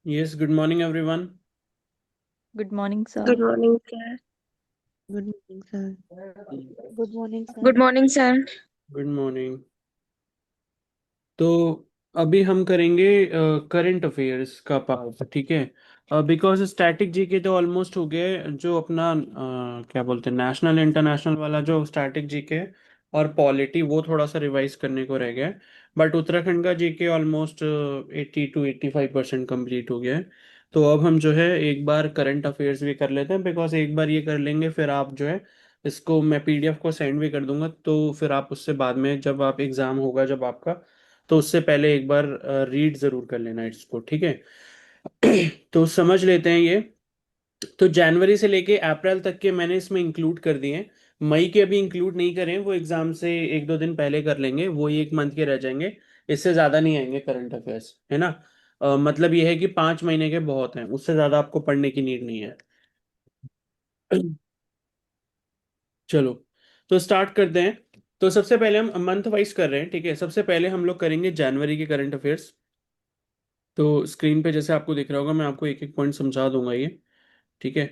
Yes, good morning, everyone. Good morning, Good sir. morning, sir. Good morning, sir. Good morning, sir. Good morning, sir. Good morning. तो अभी हम करेंगे current affairs का part, ठीक है। Because static GK तो almost हो गए, जो अपना क्या बोलते हैं, नेशनल इंटरनेशनल वाला जो स्टैटिक जीके और पॉलिटी, वो थोड़ा सा रिवाइज करने को रह गया। बट उत्तराखंड का जीके ऑलमोस्ट 80 to 85% कंप्लीट हो गया है। तो अब हम जो है एक बार करंट अफेयर्स भी कर लेते हैं, बिकॉज एक बार ये कर लेंगे फिर आप जो है इसको मैं पीडीएफ को सेंड भी कर दूंगा, तो फिर आप उससे बाद में जब आप एग्जाम होगा जब आपका, तो उससे पहले एक बार रीड जरूर कर लेना इसको, ठीक है। तो समझ लेते हैं ये। तो जनवरी से लेके अप्रैल तक के मैंने इसमें इंक्लूड कर दिए हैं। मई के अभी इंक्लूड नहीं करें, वो एग्जाम से एक दो दिन पहले कर लेंगे, वो ही एक मंथ के रह जाएंगे। इससे ज्यादा नहीं आएंगे करंट अफेयर्स, है ना। मतलब ये है कि 5 महीने के बहुत हैं, उससे ज्यादा आपको पढ़ने की नीड नहीं है। चलो, तो स्टार्ट करते हैं। तो सबसे पहले हम मंथ वाइज कर रहे हैं, ठीक है। सबसे पहले हम लोग करेंगे जनवरी के करंट अफेयर्स। तो स्क्रीन पे जैसे आपको दिख रहा होगा, मैं आपको एक एक पॉइंट समझा दूंगा ये, ठीक है।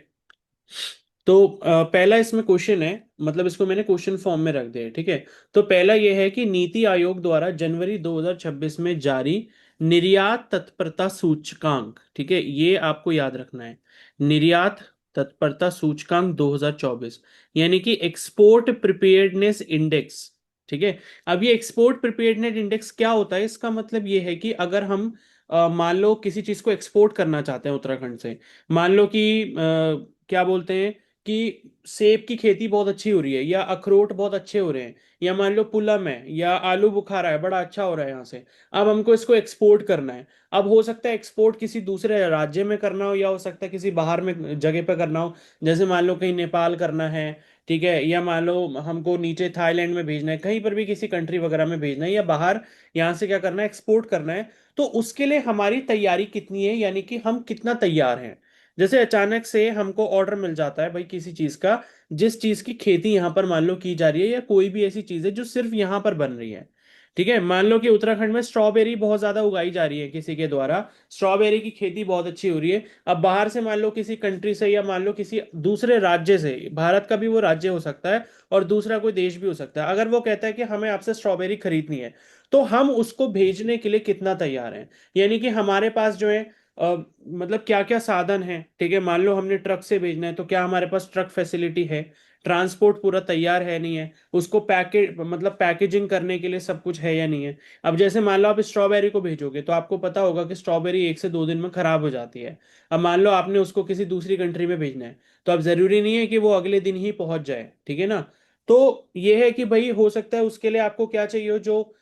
तो पहला इसमें क्वेश्चन है, मतलब इसको मैंने क्वेश्चन फॉर्म में रख दिया है, ठीक है। तो पहला ये है कि नीति आयोग द्वारा जनवरी 2026 में जारी निर्यात तत्परता सूचकांक, ठीक है, ये आपको याद रखना है। निर्यात तत्परता सूचकांक 2024, यानी कि एक्सपोर्ट प्रिपेयर्डनेस इंडेक्स, ठीक है। अब ये एक्सपोर्ट प्रिपेयर्डनेस इंडेक्स क्या होता है, इसका मतलब ये है कि अगर हम मान लो किसी चीज को एक्सपोर्ट करना चाहते हैं उत्तराखंड से। मान लो कि क्या बोलते हैं कि सेब की खेती बहुत अच्छी हो रही है, या अखरोट बहुत अच्छे हो रहे हैं, या मान लो पुलम है, या आलू बुखारा है, बड़ा अच्छा हो रहा है यहाँ से। अब हमको इसको एक्सपोर्ट करना है। अब हो सकता है एक्सपोर्ट किसी दूसरे राज्य में करना हो, या हो सकता है किसी बाहर में जगह पे करना हो। जैसे मान लो कहीं नेपाल करना है, ठीक है, या मान लो हमको नीचे थाईलैंड में भेजना है, कहीं पर भी किसी कंट्री वगैरह में भेजना है, या बाहर यहाँ से क्या करना है, एक्सपोर्ट करना है। तो उसके लिए हमारी तैयारी कितनी है, यानी कि हम कितना तैयार हैं। जैसे अचानक से हमको ऑर्डर मिल जाता है भाई किसी चीज का, जिस चीज की खेती यहाँ पर मान लो की जा रही है, या कोई भी ऐसी चीज है जो सिर्फ यहाँ पर बन रही है, ठीक है। मान लो कि उत्तराखंड में स्ट्रॉबेरी बहुत ज्यादा उगाई जा रही है किसी के द्वारा, स्ट्रॉबेरी की खेती बहुत अच्छी हो रही है। अब बाहर से मान लो किसी कंट्री से, या मान लो किसी दूसरे राज्य से, भारत का भी वो राज्य हो सकता है और दूसरा कोई देश भी हो सकता है, अगर वो कहता है कि हमें आपसे स्ट्रॉबेरी खरीदनी है, तो हम उसको भेजने के लिए कितना तैयार हैं। यानी कि हमारे पास जो है मतलब क्या क्या साधन है, ठीक है। मान लो हमने ट्रक से भेजना है, तो क्या हमारे पास ट्रक फैसिलिटी है, ट्रांसपोर्ट पूरा तैयार है नहीं है, उसको मतलब पैकेजिंग करने के लिए सब कुछ है या नहीं है। अब जैसे मान लो आप स्ट्रॉबेरी को भेजोगे, तो आपको पता होगा कि स्ट्रॉबेरी 1 से 2 दिन में खराब हो जाती है। अब मान लो आपने उसको किसी दूसरी कंट्री में भेजना है, तो अब जरूरी नहीं है कि वो अगले दिन ही पहुंच जाए, ठीक है ना। तो ये है कि भाई हो सकता है उसके लिए आपको क्या चाहिए हो, जो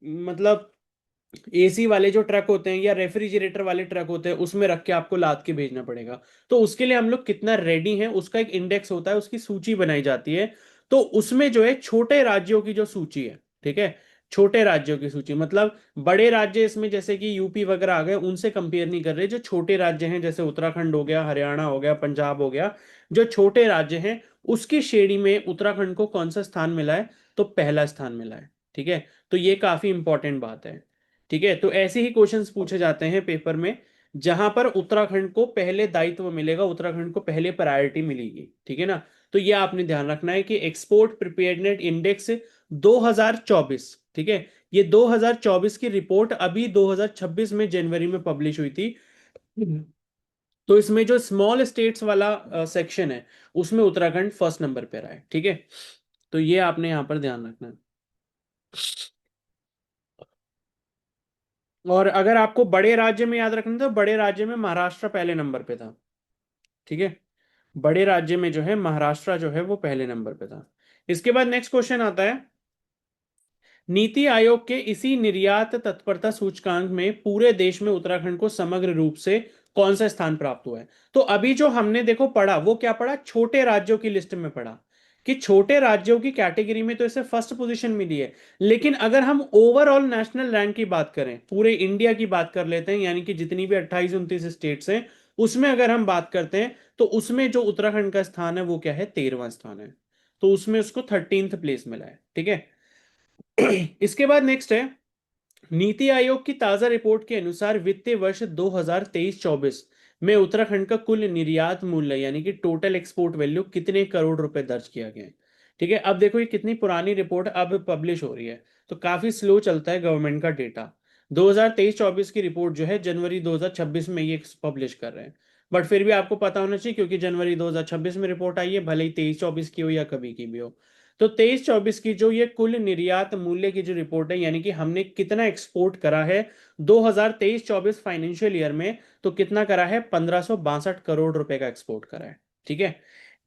मतलब एसी वाले जो ट्रक होते हैं, या रेफ्रिजरेटर वाले ट्रक होते हैं, उसमें रख के आपको लाद के भेजना पड़ेगा। तो उसके लिए हम लोग कितना रेडी हैं, उसका एक इंडेक्स होता है, उसकी सूची बनाई जाती है। तो उसमें जो है छोटे राज्यों की जो सूची है, ठीक है, छोटे राज्यों की सूची, मतलब बड़े राज्य इसमें जैसे कि यूपी वगैरह आ गए, उनसे कंपेयर नहीं कर रहे। जो छोटे राज्य हैं, जैसे उत्तराखंड हो गया, हरियाणा हो गया, पंजाब हो गया, जो छोटे राज्य हैं, उसकी श्रेणी में उत्तराखंड को कौन सा स्थान मिला है, तो पहला स्थान मिला है, ठीक है। तो ये काफी इंपॉर्टेंट बात है, ठीक है। तो ऐसे ही क्वेश्चंस पूछे जाते हैं पेपर में, जहां पर उत्तराखंड को पहले दायित्व मिलेगा, उत्तराखंड को पहले प्रायोरिटी मिलेगी, ठीक है ना। तो ये आपने ध्यान रखना है कि एक्सपोर्ट प्रिपेयर्डनेस इंडेक्स 2024, ठीक है, ये 2024 की रिपोर्ट अभी 2026 में जनवरी में पब्लिश हुई थी। तो इसमें जो स्मॉल स्टेट्स वाला सेक्शन है उसमें उत्तराखंड फर्स्ट नंबर पे रहा है, ठीक है। तो ये आपने यहाँ पर ध्यान रखना है। और अगर आपको बड़े राज्य में याद रखना, तो बड़े राज्य में महाराष्ट्र पहले नंबर पे था, ठीक है। बड़े राज्य में जो है महाराष्ट्र जो है वो पहले नंबर पे था। इसके बाद नेक्स्ट क्वेश्चन आता है, नीति आयोग के इसी निर्यात तत्परता सूचकांक में पूरे देश में उत्तराखंड को समग्र रूप से कौन सा स्थान प्राप्त हुआ है। तो अभी जो हमने देखो पढ़ा, वो क्या पढ़ा, छोटे राज्यों की लिस्ट में पढ़ा कि छोटे राज्यों की कैटेगरी में तो इसे फर्स्ट पोजीशन मिली है। लेकिन अगर हम ओवरऑल नेशनल रैंक की बात करें, पूरे इंडिया की बात कर लेते हैं, यानी कि जितनी भी 28-29 स्टेट्स हैं उसमें अगर हम बात करते हैं, तो उसमें जो उत्तराखंड का स्थान है वो क्या है, 13वां स्थान है। तो उसमें उसको 13th प्लेस मिला है, ठीक है। इसके बाद नेक्स्ट है, नीति आयोग की ताजा रिपोर्ट के अनुसार वित्तीय वर्ष 2023-24 में उत्तराखंड का कुल निर्यात मूल्य यानी कि टोटल एक्सपोर्ट वैल्यू कितने करोड़ रुपए दर्ज किया गया है। ठीक है, अब देखो ये कितनी पुरानी रिपोर्ट अब पब्लिश हो रही है, तो काफी स्लो चलता है गवर्नमेंट का डेटा। 2023-24 की रिपोर्ट जो है जनवरी 2026 में ये पब्लिश कर रहे हैं। बट फिर भी आपको पता होना चाहिए, क्योंकि जनवरी 2026 में रिपोर्ट आई है, भले ही 23-24 की हो या कभी की भी हो। तो 23-24 की जो ये कुल निर्यात मूल्य की जो रिपोर्ट है, यानी कि हमने कितना एक्सपोर्ट करा है 2023-24 फाइनेंशियल ईयर में, तो कितना करा है, 1562 करोड़ रुपए का एक्सपोर्ट करा है, ठीक है।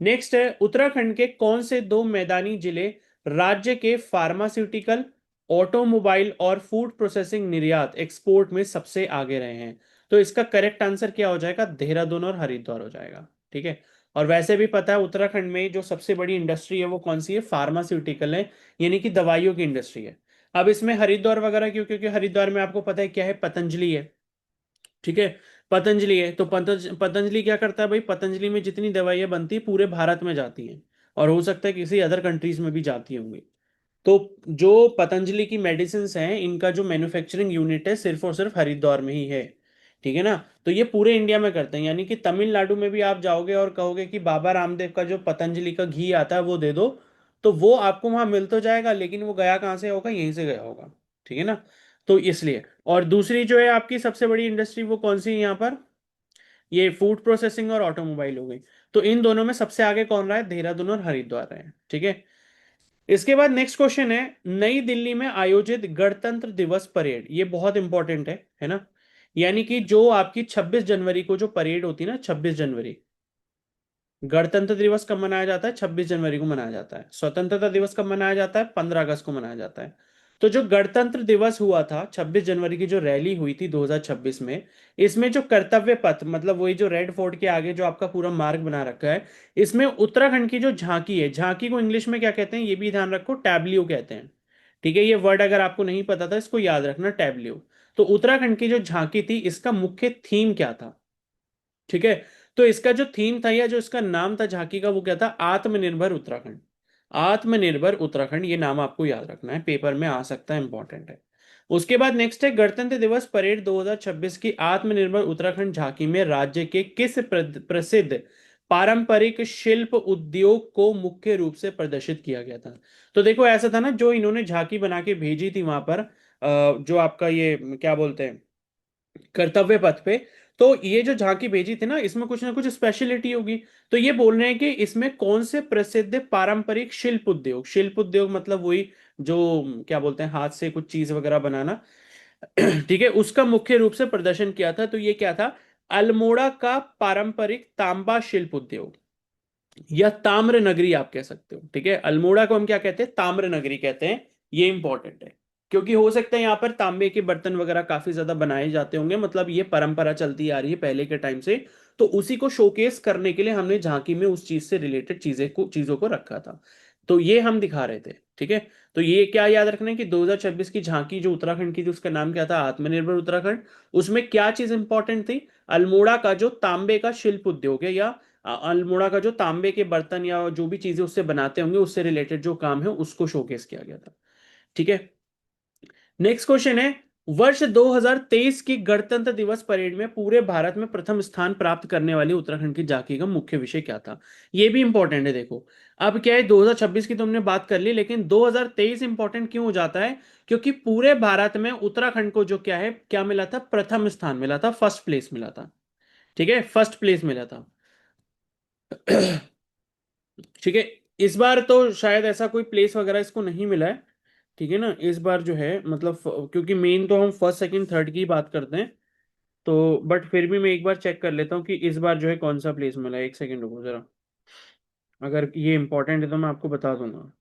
नेक्स्ट है, उत्तराखंड के कौन से दो मैदानी जिले राज्य के फार्मास्यूटिकल, ऑटोमोबाइल और फूड प्रोसेसिंग निर्यात एक्सपोर्ट में सबसे आगे रहे हैं। तो इसका करेक्ट आंसर क्या हो जाएगा, देहरादून और हरिद्वार हो जाएगा, ठीक है। और वैसे भी पता है उत्तराखंड में जो सबसे बड़ी इंडस्ट्री है वो कौन सी है, फार्मास्यूटिकल है, यानी कि दवाइयों की इंडस्ट्री है। अब इसमें हरिद्वार वगैरह क्यों, क्योंकि हरिद्वार में आपको पता है क्या है, पतंजलि है, ठीक है। पतंजलि है, तो पतंजलि क्या करता है भाई, पतंजलि में जितनी दवाइयां बनती है पूरे भारत में जाती हैं, और हो सकता है किसी अदर कंट्रीज में भी जाती होंगी। तो जो पतंजलि की मेडिसिन हैं इनका जो मैन्युफैक्चरिंग यूनिट है सिर्फ और सिर्फ हरिद्वार में ही है, ठीक है ना। तो ये पूरे इंडिया में करते हैं, यानी कि तमिलनाडु में भी आप जाओगे और कहोगे कि बाबा रामदेव का जो पतंजलि का घी आता है वो दे दो, तो वो आपको वहां मिल तो जाएगा, लेकिन वो गया कहाँ से होगा, यहीं से गया होगा, ठीक है ना। तो इसलिए, और दूसरी जो है आपकी सबसे बड़ी इंडस्ट्री वो कौन सी है यहाँ पर, ये फूड प्रोसेसिंग और ऑटोमोबाइल हो गई। तो इन दोनों में सबसे आगे कौन रहा है, देहरादून और हरिद्वार रहे हैं, ठीक है। इसके बाद नेक्स्ट क्वेश्चन है, नई दिल्ली में आयोजित गणतंत्र दिवस परेड, ये बहुत इंपॉर्टेंट है ना। यानी कि जो आपकी 26 जनवरी को जो परेड होती है ना, 26 जनवरी, गणतंत्र दिवस कब मनाया जाता है, 26 जनवरी को मनाया जाता है। स्वतंत्रता दिवस कब मनाया जाता है, 15 अगस्त को मनाया जाता है। तो जो गणतंत्र दिवस हुआ था 26 जनवरी की जो रैली हुई थी 2026 में, इसमें जो कर्तव्य पथ, मतलब वही जो रेड फोर्ट के आगे जो आपका पूरा मार्ग बना रखा है, इसमें उत्तराखंड की जो झांकी है, झांकी को इंग्लिश में क्या कहते हैं ये भी ध्यान रखो, टैब्ल्यू कहते हैं, ठीक है। ये वर्ड अगर आपको नहीं पता था इसको याद रखना, टैब्ल्यू। तो उत्तराखंड की जो झांकी थी इसका मुख्य थीम क्या था, ठीक है। तो इसका जो थीम था या जो इसका नाम था झांकी का, वो क्या था, आत्मनिर्भर उत्तराखंड। आत्मनिर्भर उत्तराखंड, ये नाम आपको याद रखना है, पेपर में आ सकता है, इंपॉर्टेंट है। उसके बाद नेक्स्ट है, गणतंत्र दिवस परेड 2026 की आत्मनिर्भर उत्तराखंड झांकी में राज्य के किस प्रसिद्ध पारंपरिक शिल्प उद्योग को मुख्य रूप से प्रदर्शित किया गया था। तो देखो ऐसा था ना, जो इन्होंने झांकी बना के भेजी थी वहां पर, जो आपका ये क्या बोलते हैं, कर्तव्य पथ पे, तो ये जो झांकी भेजी थी ना, इसमें कुछ ना कुछ स्पेशलिटी होगी। तो ये बोल रहे हैं कि इसमें कौन से प्रसिद्ध पारंपरिक शिल्प उद्योग, शिल्प उद्योग मतलब वही जो क्या बोलते हैं, हाथ से कुछ चीज वगैरह बनाना, ठीक है, उसका मुख्य रूप से प्रदर्शन किया था। तो ये क्या था, अल्मोड़ा का पारंपरिक तांबा शिल्प उद्योग, या ताम्र नगरी आप कह सकते हो, ठीक है। अल्मोड़ा को हम क्या कहते हैं, ताम्र नगरी कहते हैं। ये इंपॉर्टेंट है, क्योंकि हो सकता है यहाँ पर तांबे के बर्तन वगैरह काफी ज्यादा बनाए जाते होंगे, मतलब ये परंपरा चलती आ रही है पहले के टाइम से। तो उसी को शोकेस करने के लिए हमने झांकी में उस चीज से रिलेटेड चीजों को रखा था। तो ये हम दिखा रहे थे, ठीक है। तो ये क्या याद रखना है कि 2026 की झांकी जो उत्तराखंड की थी उसका नाम क्या था, आत्मनिर्भर उत्तराखंड। उसमें क्या चीज इंपॉर्टेंट थी, अल्मोड़ा का जो तांबे का शिल्प उद्योग है, या अल्मोड़ा का जो तांबे के बर्तन या जो भी चीजें उससे बनाते होंगे उससे रिलेटेड जो काम है उसको शोकेस किया गया था, ठीक है। नेक्स्ट क्वेश्चन है, वर्ष 2023 की गणतंत्र दिवस परेड में पूरे भारत में प्रथम स्थान प्राप्त करने वाली उत्तराखंड की झांकी का मुख्य विषय क्या था। ये भी इंपॉर्टेंट है, देखो अब क्या है, 2026 की तुमने बात कर ली, लेकिन 2023 इंपॉर्टेंट क्यों हो जाता है, क्योंकि पूरे भारत में उत्तराखंड को जो क्या है, क्या मिला था, प्रथम स्थान मिला था, फर्स्ट प्लेस मिला था, ठीक है, फर्स्ट प्लेस मिला था। ठीक है, इस बार तो शायद ऐसा कोई प्लेस वगैरह इसको नहीं मिला है। ठीक है ना, इस बार जो है मतलब क्योंकि मेन तो हम फर्स्ट सेकंड थर्ड की बात करते हैं, तो बट फिर भी मैं एक बार चेक कर लेता हूँ कि इस बार जो है कौन सा प्लेस मिला है। एक सेकंड रुको जरा, अगर ये इंपॉर्टेंट है तो मैं आपको बता दूंगा।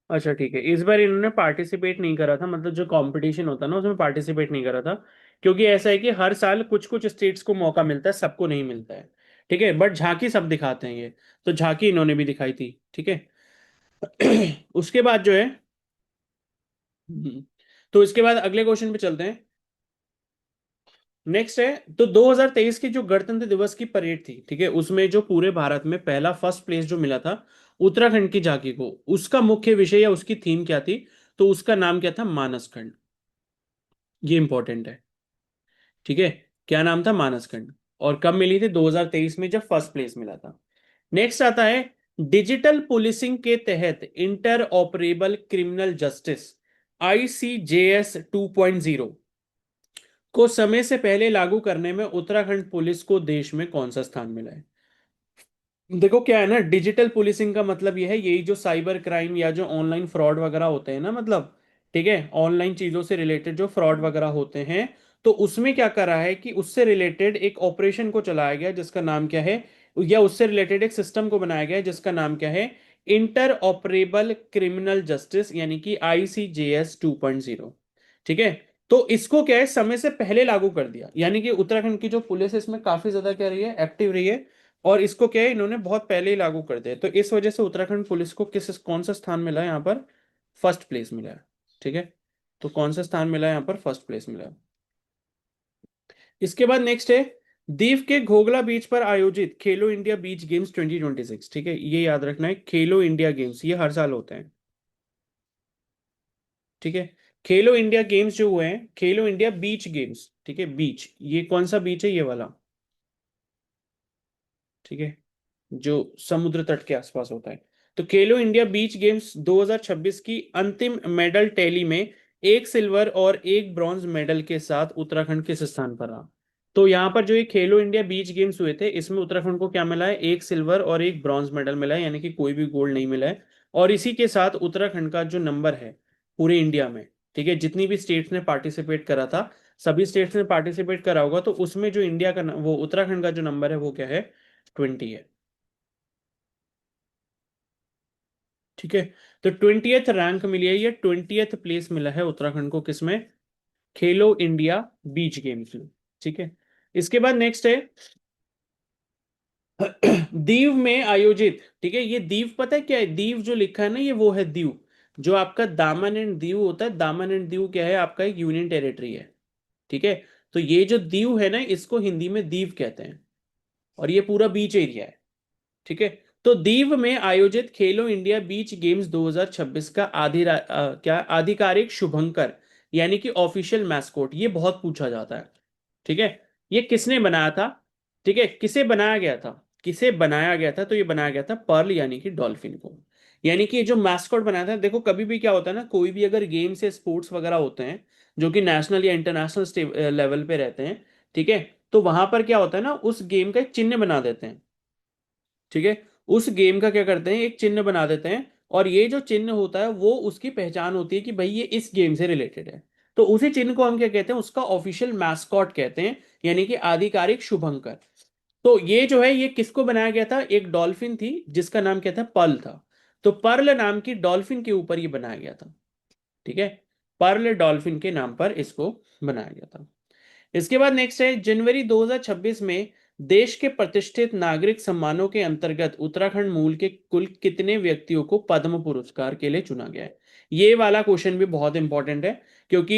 अच्छा ठीक है, इस बार इन्होंने पार्टिसिपेट नहीं करा था, मतलब जो कंपटीशन होता है ना उसमें पार्टिसिपेट नहीं करा था। क्योंकि ऐसा है कि हर साल कुछ कुछ स्टेट्स को मौका मिलता है, सबको नहीं मिलता है। ठीक है, बट झांकी सब दिखाते हैं ये, तो झांकी इन्होंने भी दिखाई थी। ठीक है। उसके बाद जो है, हम्म, तो इसके बाद अगले क्वेश्चन पे चलते हैं। नेक्स्ट है, तो 2023 की जो गणतंत्र दिवस की परेड थी, ठीक है, उसमें जो पूरे भारत में पहला फर्स्ट प्लेस जो मिला था उत्तराखंड की झांकी को, उसका मुख्य विषय या उसकी थीम क्या थी? तो उसका नाम क्या था? मानस खंड। ये इंपॉर्टेंट है। ठीक है, क्या नाम था? मानस खंड। और कब मिली थी? 2023 में, जब फर्स्ट प्लेस मिला था। नेक्स्ट आता है, डिजिटल पुलिसिंग के तहत inter operable criminal justice ICJS 2.0 को समय से पहले लागू करने में उत्तराखंड पुलिस को देश में कौन सा स्थान मिला है? देखो क्या है ना, डिजिटल पुलिसिंग का मतलब यह है, यही जो साइबर क्राइम या जो ऑनलाइन फ्रॉड वगैरह होते हैं ना, मतलब ठीक है, ऑनलाइन चीजों से रिलेटेड जो फ्रॉड वगैरह होते हैं, तो उसमें क्या करा है कि उससे रिलेटेड एक ऑपरेशन को चलाया गया जिसका नाम क्या है, या उससे रिलेटेड एक सिस्टम को बनाया गया है जिसका नाम क्या है? इंटर ऑपरेबल क्रिमिनल जस्टिस, यानी कि ICJS 2.0। ठीक है, तो इसको क्या है, समय से पहले लागू कर दिया, यानी कि उत्तराखंड की जो पुलिस है इसमें काफी ज्यादा क्या रही है, एक्टिव रही है। और इसको क्या है, इन्होंने बहुत पहले ही लागू कर दिया, तो इस वजह से उत्तराखंड पुलिस को किस कौन सा स्थान मिला है यहाँ पर? फर्स्ट प्लेस मिला है। ठीक है, तो कौन सा स्थान मिला है यहाँ पर? फर्स्ट प्लेस मिला है। इसके बाद नेक्स्ट है, दीव के घोगला बीच पर आयोजित खेलो इंडिया बीच गेम्स 2026। ठीक है, ये याद रखना है, खेलो इंडिया गेम्स ये हर साल होते हैं। ठीक है, खेलो इंडिया गेम्स जो हुए हैं, खेलो इंडिया बीच गेम्स, ठीक है, बीच, ये कौन सा बीच है? ये वाला। ठीक है, जो समुद्र तट के आसपास होता है। तो खेलो इंडिया बीच गेम्स 2026 की अंतिम मेडल टैली में एक सिल्वर और एक ब्रॉन्ज मेडल के साथ उत्तराखंड किस स्थान पर रहा? तो यहाँ पर जो ये खेलो इंडिया बीच गेम्स हुए थे, इसमें उत्तराखंड को क्या मिला है? एक सिल्वर और एक ब्रॉन्ज मेडल मिला है, यानी कि कोई भी गोल्ड नहीं मिला है। और इसी के साथ उत्तराखंड का जो नंबर है पूरे इंडिया में, ठीक है, जितनी भी स्टेट्स ने पार्टिसिपेट करा था, सभी स्टेट्स ने पार्टिसिपेट करा होगा, तो उसमें जो इंडिया का वो उत्तराखंड का जो नंबर है वो क्या है? 20 है। ठीक है, तो 20th रैंक मिली है, ये 20th प्लेस मिला है उत्तराखंड को, किसमें? खेलो इंडिया बीच गेम्स में। ठीक है, इसके बाद नेक्स्ट है, दीव में आयोजित, ठीक है, ये दीव पता है क्या है? दीव जो लिखा है ना, ये वो है दीव, जो आपका दामन एंड दीव होता है। दामन एंड दीव क्या है? आपका एक यूनियन टेरिटरी है। ठीक है, तो ये जो दीव है ना, इसको हिंदी में दीव कहते हैं, और ये पूरा बीच एरिया है। ठीक है, तो दीव में आयोजित खेलो इंडिया बीच गेम्स 2026 का क्या आधिकारिक शुभंकर, यानी कि ऑफिशियल मैस्कोट, ये बहुत पूछा जाता है। ठीक है, ये किसने बनाया था? ठीक है, किसे बनाया गया था? किसे बनाया गया था? तो ये बनाया गया था पर्ल, यानी कि डॉल्फिन को। यानी कि ये जो मैस्कॉट बनाया था, देखो कभी भी क्या होता है ना, कोई भी अगर गेम्स या स्पोर्ट्स वगैरह होते हैं जो कि नेशनल या इंटरनेशनल लेवल पे रहते हैं, ठीक है, तो वहां पर क्या होता है ना, उस गेम का एक चिन्ह बना देते हैं। ठीक है, उस गेम का क्या करते हैं, एक चिन्ह बना देते हैं, और ये जो चिन्ह होता है वो उसकी पहचान होती है कि भाई ये इस गेम से रिलेटेड है। तो उसी चिन्ह को हम क्या कहते हैं? उसका ऑफिशियल मैस्कॉट कहते हैं, यानी कि आधिकारिक शुभंकर। तो ये जो है, ये किसको बनाया गया था? एक डॉल्फिन थी जिसका नाम क्या था? पर्ल था। तो पर्ल नाम की डॉल्फिन के ऊपर ये बनाया गया था। ठीक है, पर्ल डॉल्फिन के नाम पर इसको बनाया गया था। इसके बाद नेक्स्ट है, जनवरी 2026 में देश के प्रतिष्ठित नागरिक सम्मानों के अंतर्गत उत्तराखंड मूल के कुल कितने व्यक्तियों को पद्म पुरस्कार के लिए चुना गया है? ये वाला क्वेश्चन भी बहुत इंपॉर्टेंट है, क्योंकि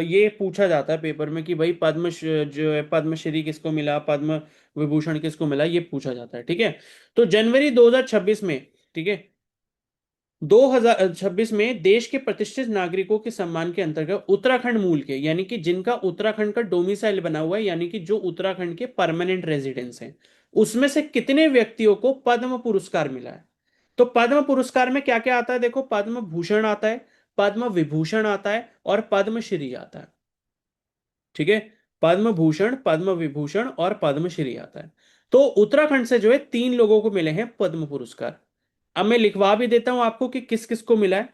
ये पूछा जाता है पेपर में कि भाई जो है पद्मश्री किसको मिला, पद्म विभूषण किसको मिला, ये पूछा जाता है। ठीक है, तो जनवरी 2026 में, ठीक है, 2026 में देश के प्रतिष्ठित नागरिकों के सम्मान के अंतर्गत उत्तराखंड मूल के, यानी कि जिनका उत्तराखंड का डोमिसाइल बना हुआ है, यानी कि जो उत्तराखंड के परमानेंट रेजिडेंस हैं, उसमें से कितने व्यक्तियों को पद्म पुरस्कार मिला है। तो पद्म पुरस्कार में क्या क्या आता है, देखो, पद्म भूषण आता है, पद्म विभूषण आता है और पद्मश्री आता है। ठीक है, पद्म भूषण, पद्म विभूषण और पद्मश्री आता है। तो उत्तराखंड से जो है 3 लोगों को मिले हैं पद्म पुरस्कार। अब मैं लिखवा भी देता हूं आपको कि किस किस को मिला है।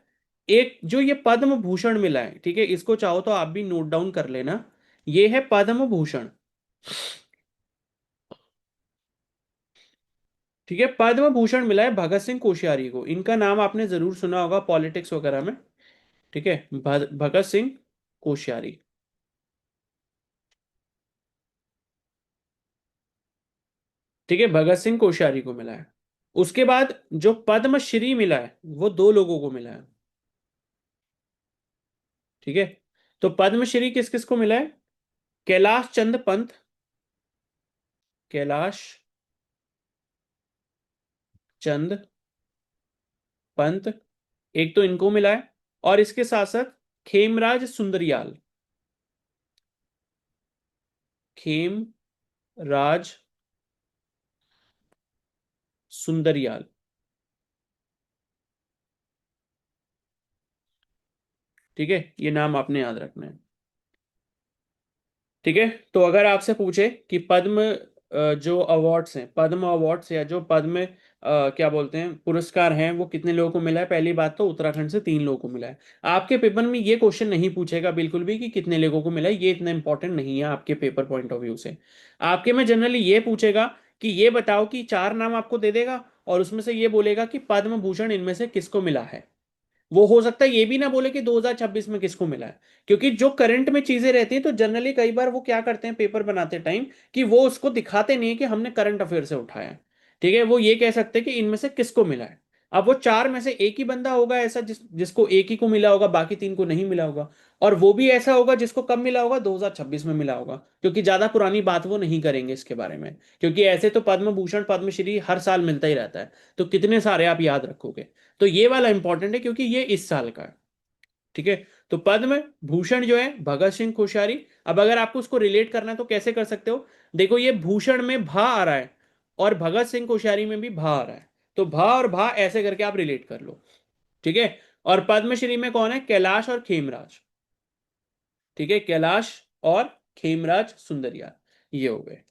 एक जो ये पद्म भूषण मिला है, ठीक है, इसको चाहो तो आप भी नोट डाउन कर लेना, ये है पद्म भूषण। ठीक है, पद्म भूषण मिला है भगत सिंह कोश्यारी को। इनका नाम आपने जरूर सुना होगा पॉलिटिक्स वगैरह में। ठीक है, भगत सिंह कोश्यारी। ठीक है, भगत सिंह कोश्यारी को मिला है। उसके बाद जो पद्मश्री मिला है वो 2 लोगों को मिला है। ठीक है, तो पद्मश्री किस किस को मिला है, कैलाश चंद पंत, कैलाश चंद पंत, एक तो इनको मिला है, और इसके साथ साथ खेमराज सुंदरियाल, खेमराज सुंदरियाल। ठीक है, ये नाम आपने याद रखना है। ठीक है, तो अगर आपसे पूछे कि पद्म जो अवार्ड्स हैं, पद्म अवार्ड्स या जो पद्म क्या बोलते हैं पुरस्कार हैं, वो कितने लोगों को मिला है, पहली बात तो उत्तराखंड से 3 लोगों को मिला है। आपके पेपर में ये क्वेश्चन नहीं पूछेगा बिल्कुल भी कि कितने लोगों को मिला है, ये इतना इंपॉर्टेंट नहीं है आपके पेपर पॉइंट ऑफ व्यू से। आपके में जनरली ये पूछेगा कि ये बताओ कि 4 नाम आपको दे देगा, और उसमें से ये बोलेगा कि पद्म भूषण इनमें से किसको मिला है। वो हो सकता है ये भी ना बोले कि 2026 में किसको मिला है, क्योंकि जो करंट में चीजें रहती हैं तो जनरली कई बार वो क्या करते हैं पेपर बनाते टाइम कि वो उसको दिखाते नहीं है कि हमने करंट अफेयर से उठाया है। ठीक है, वो ये कह सकते हैं कि इनमें से किसको मिला है। अब वो 4 में से एक ही बंदा होगा ऐसा जिसको एक ही को मिला होगा, बाकी 3 को नहीं मिला होगा। और वो भी ऐसा होगा जिसको कब मिला होगा, 2026 में मिला होगा, क्योंकि ज्यादा पुरानी बात वो नहीं करेंगे इसके बारे में। क्योंकि ऐसे तो पद्म भूषण पद्मश्री हर साल मिलता ही रहता है, तो कितने सारे आप याद रखोगे। तो ये वाला इंपॉर्टेंट है क्योंकि ये इस साल का है। ठीक है, तो पद्म भूषण जो है भगत सिंह कोश्यारी। अब अगर आपको उसको रिलेट करना है तो कैसे कर सकते हो, देखो ये भूषण में भा आ रहा है और भगत सिंह कोश्यारी में भी भा आ रहा है, तो भा और भा ऐसे करके आप रिलेट कर लो। ठीक है, और पद्मश्री में कौन है, कैलाश और खेमराज। ठीक है, कैलाश और खेमराज सुंदरिया, ये हो गए।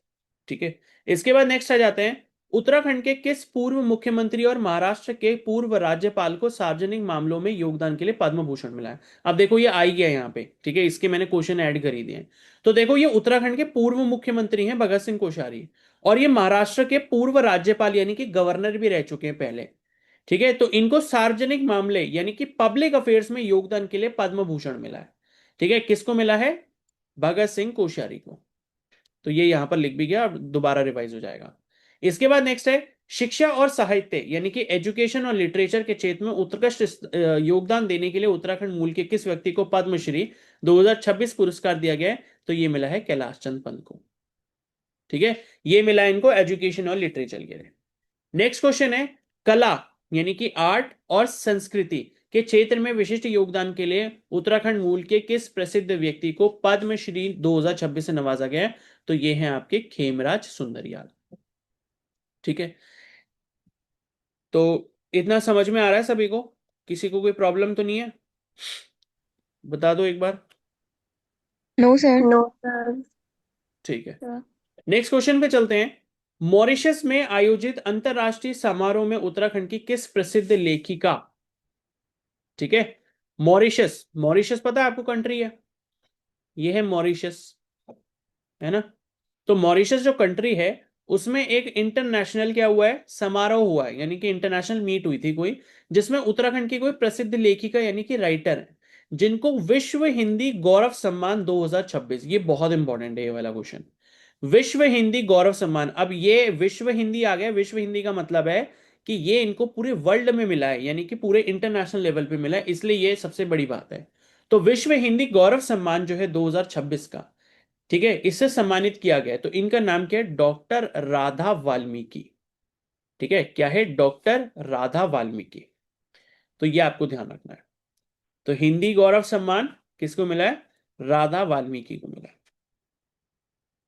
ठीक है, इसके बाद नेक्स्ट आ जाते हैं, उत्तराखंड के किस पूर्व मुख्यमंत्री और महाराष्ट्र के पूर्व राज्यपाल को सार्वजनिक मामलों में योगदान के लिए पद्म भूषण मिला है। अब देखो ये आई गया यहाँ पे, ठीक है, इसके मैंने क्वेश्चन ऐड कर ही दिए हैं। तो देखो ये उत्तराखंड के पूर्व मुख्यमंत्री हैं भगत सिंह कोश्यारी, और ये महाराष्ट्र के पूर्व राज्यपाल यानी कि गवर्नर भी रह चुके हैं पहले। ठीक है, तो इनको सार्वजनिक मामले यानी कि पब्लिक अफेयर्स में योगदान के लिए पद्म भूषण मिला है। ठीक है, किसको मिला है, भगत सिंह कोश्यारी को। तो ये यहां पर लिख भी गया, अब दोबारा रिवाइज हो जाएगा। इसके बाद नेक्स्ट है, शिक्षा और साहित्य यानी कि एजुकेशन और लिटरेचर के क्षेत्र में उत्कृष्ट योगदान देने के लिए उत्तराखंड मूल के किस व्यक्ति को पद्मश्री 2026 पुरस्कार दिया गया है। तो ये मिला है कैलाश चंद पंत को। ठीक है, ये मिला है इनको एजुकेशन और लिटरेचर के लिए। नेक्स्ट क्वेश्चन है, कला यानी कि आर्ट और संस्कृति के क्षेत्र में विशिष्ट योगदान के लिए उत्तराखंड मूल के किस प्रसिद्ध व्यक्ति को पद्मश्री 2026 से नवाजा गया है। तो ये हैं आपके खेमराज सुंदरियाल। ठीक है, तो इतना समझ में आ रहा है सभी को, किसी को कोई प्रॉब्लम तो नहीं है, बता दो एक बार। No sir. No sir. ठीक है, नेक्स्ट क्वेश्चन पे चलते हैं। मॉरिशस में आयोजित अंतरराष्ट्रीय समारोह में उत्तराखंड की किस प्रसिद्ध लेखिका। ठीक है, मॉरिशस, मॉरिशस पता है आपको कंट्री है, ये है मॉरिशस, है ना। तो मॉरिशस जो कंट्री है उसमें एक इंटरनेशनल क्या हुआ है, समारोह हुआ है, यानी कि इंटरनेशनल मीट हुई थी कोई, जिसमें उत्तराखंड की कोई प्रसिद्ध लेखिका यानी कि राइटर है, जिनको विश्व हिंदी गौरव सम्मान 2026, ये बहुत इंपॉर्टेंट है ये वाला क्वेश्चन, विश्व हिंदी गौरव सम्मान। अब ये विश्व हिंदी आ गया, विश्व हिंदी का मतलब है कि ये इनको पूरे वर्ल्ड में मिला है, यानी कि पूरे इंटरनेशनल लेवल पे मिला है, इसलिए ये सबसे बड़ी बात है। तो विश्व हिंदी गौरव सम्मान जो है 2026 का, ठीक है, इससे सम्मानित किया गया है। तो इनका नाम क्या है? डॉक्टर राधा वाल्मीकि। ठीक है, क्या है? डॉक्टर राधा वाल्मीकि। तो ये आपको ध्यान रखना है। तो हिंदी गौरव सम्मान किसको मिला है? राधा वाल्मीकि को मिला है।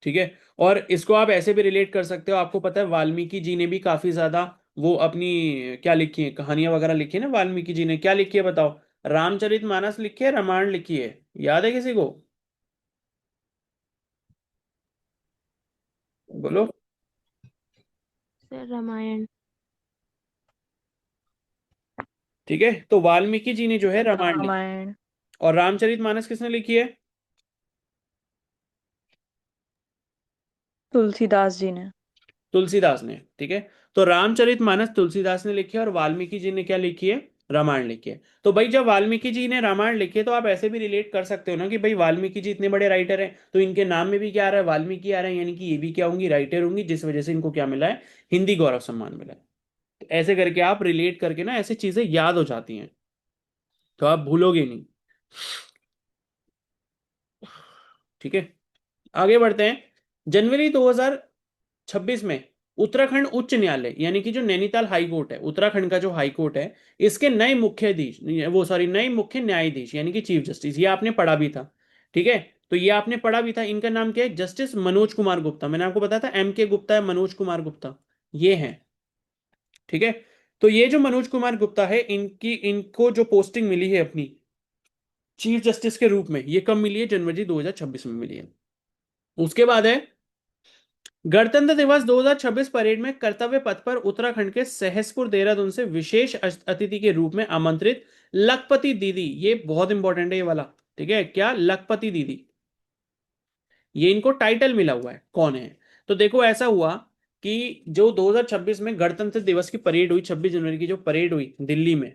ठीक है, और इसको आप ऐसे भी रिलेट कर सकते हो। आपको पता है वाल्मीकि जी ने भी काफी ज्यादा वो अपनी क्या लिखी है, कहानियां वगैरह लिखी है ना। वाल्मीकि जी ने क्या लिखी है बताओ? रामचरितमानस लिखी है, रामायण लिखी है? याद है किसी को? बोलो। सर रामायण। ठीक है, तो वाल्मीकि जी ने जो है रामायण लिखी, रामायण। और रामचरितमानस किसने लिखी है? तुलसीदास जी ने। तुलसीदास ने। ठीक है, तो रामचरितमानस तुलसीदास ने लिखी है, और वाल्मीकि जी ने क्या लिखी है? रामायण लिखी है। तो भाई जब वाल्मीकि जी ने रामायण लिखी है, तो आप ऐसे भी रिलेट कर सकते हो ना कि भाई वाल्मीकि जी इतने बड़े राइटर हैं, तो इनके नाम में भी क्या आ रहा है? वाल्मीकि आ रहा है, यानी कि ये भी क्या होंगी? राइटर होंगी, जिस वजह से इनको क्या मिला है? हिंदी गौरव सम्मान मिला है। तो ऐसे करके आप रिलेट करके ना ऐसी चीजें याद हो जाती हैं, तो आप भूलोगे नहीं। ठीक है, आगे बढ़ते हैं। जनवरी 2026 में उत्तराखंड उच्च न्यायालय, यानी कि जो नैनीताल हाई कोर्ट है, उत्तराखंड का जो हाई कोर्ट है, इसके नए मुख्याधीश, वो सॉरी नए मुख्य न्यायाधीश यानी कि चीफ जस्टिस, ये आपने पढ़ा भी था। ठीक है, तो ये आपने पढ़ा भी था। इनका नाम क्या है? जस्टिस मनोज कुमार गुप्ता। मैंने आपको बताया था एम के गुप्ता है, मनोज कुमार गुप्ता ये हैं। ठीक है, तो ये जो मनोज कुमार गुप्ता है, इनको जो पोस्टिंग मिली है अपनी चीफ जस्टिस के रूप में, ये कब मिली है? जनवरी 2026 में मिली है। उसके बाद है गणतंत्र दिवस 2026 परेड में कर्तव्य पथ पर उत्तराखंड के सहसपुर देहरादून से विशेष अतिथि के रूप में आमंत्रित लखपति दीदी। ये बहुत इंपॉर्टेंट है ये वाला। ठीक है, क्या? लखपति दीदी, ये इनको टाइटल मिला हुआ है। कौन है? तो देखो ऐसा हुआ कि जो 2026 में गणतंत्र दिवस की परेड हुई, 26 जनवरी की जो परेड हुई दिल्ली में,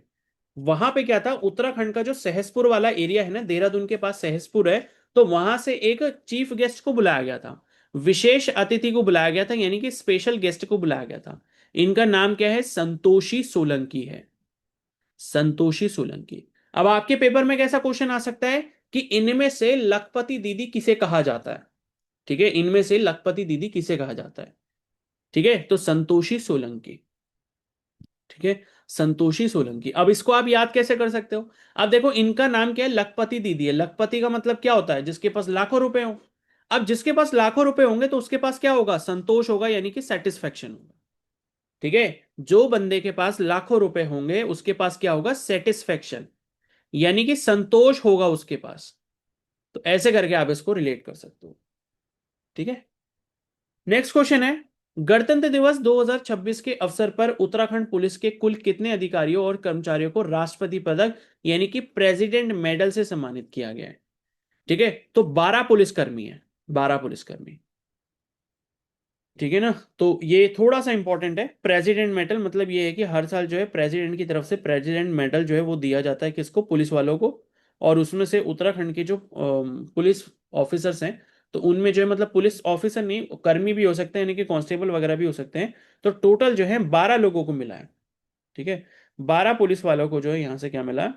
वहां पे क्या था? उत्तराखंड का जो सहसपुर वाला एरिया है ना, देहरादून के पास सहसपुर है, तो वहां से एक चीफ गेस्ट को बुलाया गया था, विशेष अतिथि को बुलाया गया था, यानी कि स्पेशल गेस्ट को बुलाया गया था। इनका नाम क्या है? संतोषी सोलंकी है। संतोषी सोलंकी। अब आपके पेपर में कैसा क्वेश्चन आ सकता है कि इनमें से लखपति दीदी किसे कहा जाता है? ठीक है, इनमें से लखपति दीदी किसे कहा जाता है? ठीक है, तो संतोषी सोलंकी। ठीक है, संतोषी सोलंकी। अब इसको आप याद कैसे कर सकते हो? अब देखो इनका नाम क्या है? लखपति दीदी है। लखपति का मतलब क्या होता है? जिसके पास लाखों रुपए हो। अब जिसके पास लाखों रुपए होंगे तो उसके पास क्या होगा? संतोष होगा, यानी कि सेटिस्फेक्शन होगा। ठीक है, जो बंदे के पास लाखों रुपए होंगे उसके पास क्या होगा? सेटिस्फेक्शन, यानी कि संतोष होगा उसके पास। तो ऐसे करके आप इसको रिलेट कर सकते हो। ठीक है, नेक्स्ट क्वेश्चन है, गणतंत्र दिवस 2026 के अवसर पर उत्तराखंड पुलिस के कुल कितने अधिकारियों और कर्मचारियों को राष्ट्रपति पदक यानी कि प्रेसिडेंट मेडल से सम्मानित किया गया है? ठीक है, तो 12 पुलिसकर्मी है, 12 पुलिसकर्मी। ठीक है ना, तो ये थोड़ा सा इंपॉर्टेंट है। प्रेसिडेंट मेडल मतलब ये है कि हर साल जो है प्रेसिडेंट की तरफ से प्रेसिडेंट मेडल जो है वो दिया जाता है किसको? पुलिस वालों को। और उसमें से उत्तराखंड के जो पुलिस ऑफिसर्स हैं, तो उनमें जो है मतलब पुलिस ऑफिसर नहीं, कर्मी भी हो सकते हैं, यानी कि कांस्टेबल वगैरह भी हो सकते हैं। तो टोटल जो है 12 लोगों को मिला है। ठीक है, 12 पुलिस वालों को जो है यहां से क्या मिला है?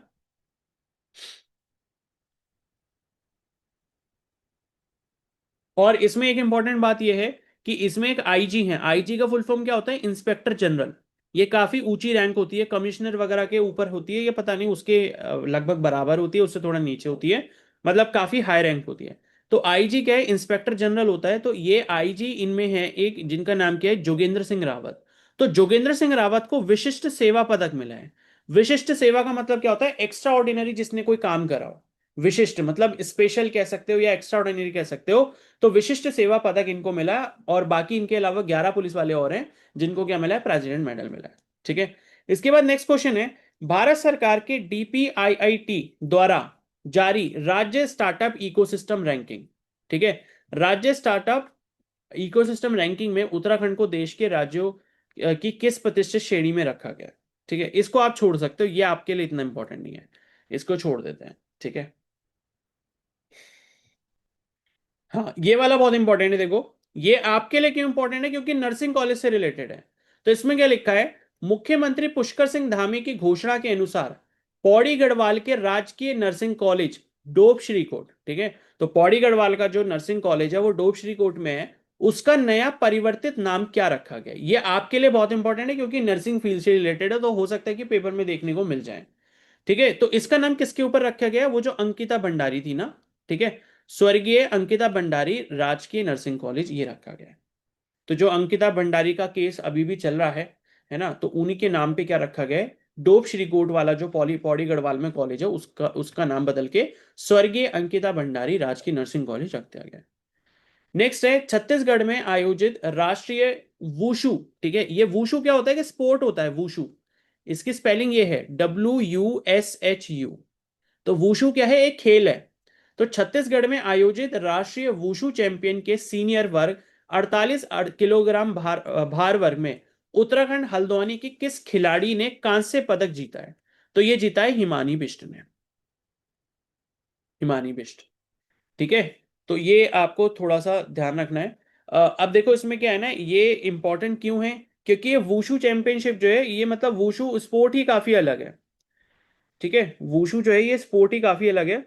और इसमें एक इंपॉर्टेंट बात यह है कि इसमें एक आईजी है। आईजी का फुल फॉर्म क्या होता है? Inspector general. ये काफी ऊंची रैंक होती है, कमिश्नर वगैरह के ऊपर होती है, ये पता नहीं उसके लगभग बराबर होती है, उससे थोड़ा नीचे होती है, मतलब काफी हाई रैंक होती है। तो आईजी क्या है? इंस्पेक्टर जनरल होता है। तो ये आईजी इनमें है एक, जिनका नाम क्या है? जोगेंद्र सिंह रावत। तो जोगेंद्र सिंह रावत को विशिष्ट सेवा पदक मिला है। विशिष्ट सेवा का मतलब क्या होता है? एक्स्ट्रा ऑर्डिनरी, जिसने कोई काम करा हो। विशिष्ट मतलब स्पेशल कह सकते हो या एक्स्ट्रा ऑर्डिनरी कह सकते हो। तो विशिष्ट सेवा पदक इनको मिला, और बाकी इनके अलावा 11 पुलिस वाले और हैं जिनको क्या मिला है? प्रेसिडेंट मेडल मिला है। ठीक है, इसके बाद नेक्स्ट क्वेश्चन है, भारत सरकार के डीपीआईआईटी द्वारा जारी राज्य स्टार्टअप इकोसिस्टम रैंकिंग। ठीक है, राज्य स्टार्टअप इकोसिस्टम रैंकिंग में उत्तराखंड को देश के राज्यों की किस प्रतिष्ठित श्रेणी में रखा गया? ठीक है, इसको आप छोड़ सकते हो, ये आपके लिए इतना इंपॉर्टेंट नहीं है, इसको छोड़ देते हैं। ठीक है, हाँ ये वाला बहुत इंपॉर्टेंट है। देखो ये आपके लिए क्यों इंपॉर्टेंट है? क्योंकि नर्सिंग कॉलेज से रिलेटेड है। तो इसमें क्या लिखा है? मुख्यमंत्री पुष्कर सिंह धामी की घोषणा के अनुसार पौड़ी गढ़वाल के राजकीय नर्सिंग कॉलेज डोब श्री कोट, ठीक है, तो पौड़ी गढ़वाल का जो नर्सिंग कॉलेज है वो डोब श्री कोट में है, उसका नया परिवर्तित नाम क्या रखा गया? ये आपके लिए बहुत इंपॉर्टेंट है क्योंकि नर्सिंग फील्ड से रिलेटेड है, तो हो सकता है कि पेपर में देखने को मिल जाए। ठीक है, तो इसका नाम किसके ऊपर रखा गया? वो जो अंकिता भंडारी थी ना, ठीक है, स्वर्गीय अंकिता भंडारी राजकीय नर्सिंग कॉलेज, ये रखा गया है। तो जो अंकिता भंडारी का केस अभी भी चल रहा है ना, तो उन्हीं के नाम पे क्या रखा गया है? डोब श्री कोट वाला जो पौड़ी गढ़वाल में कॉलेज है, उसका उसका नाम बदल के स्वर्गीय अंकिता भंडारी राजकीय नर्सिंग कॉलेज रख दिया गया है। नेक्स्ट है छत्तीसगढ़ में आयोजित राष्ट्रीय वुशु, ठीक है, ये वुशु क्या होता है? कि स्पोर्ट होता है वुशु, इसकी स्पेलिंग ये है WUSHU। तो वुशु क्या है? एक खेल है। तो छत्तीसगढ़ में आयोजित राष्ट्रीय वुशु चैंपियन के सीनियर वर्ग 48 किलोग्राम भार वर्ग में उत्तराखंड हल्द्वानी की किस खिलाड़ी ने कांस्य पदक जीता है? तो ये जीता है हिमानी बिष्ट ने, हिमानी बिष्ट, ठीक है। तो ये आपको थोड़ा सा ध्यान रखना है। अब देखो इसमें क्या है ना, ये इंपॉर्टेंट क्यों है? क्योंकि ये वुशु चैंपियनशिप जो है, ये मतलब वुशु स्पोर्ट ही काफी अलग है, ठीक है, वुशु जो है ये स्पोर्ट ही काफी अलग है,